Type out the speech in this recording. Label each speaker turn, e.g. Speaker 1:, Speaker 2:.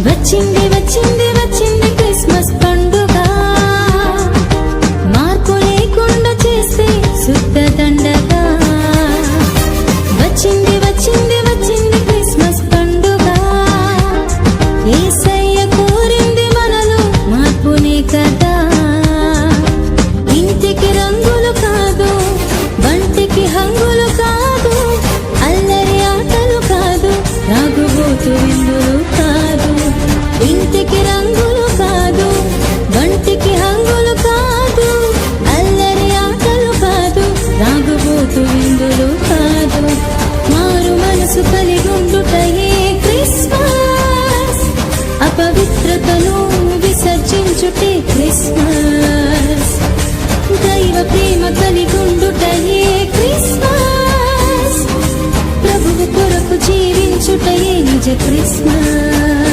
Speaker 1: వచ్చింది వచ్చింది వచ్చింది క్రిస్మస్ పండుగ, మార్పు లేకుండా చేస్తే శుద్ధ దండగా. వచ్చింది వచ్చింది వచ్చింది క్రిస్మస్ పండుగ, యేసయ్య కోరింది మనలో మార్పునే కదా. ఇంటికి రంగులు కాదు, వంటికి హంగులు కాదు, అల్లరి ఆటలు కాదు, రాగుబోతు విందులు కాదు. ఇంటికి రంగులు కాదు, వంటికి హంగులు కాదు, అల్లరి ఆటలు కాదు, రాగుబోతు విందులు కాదు. మారు మనసు కలిగుండుటయే క్రిస్మస్, అపవిత్రతను విసర్జించుటే క్రిస్మస్. దైవ ప్రేమ కలిగుండుటయే క్రిస్మస్, ప్రభువు కొరకు జీవించుటయే నిజ క్రిస్మస్.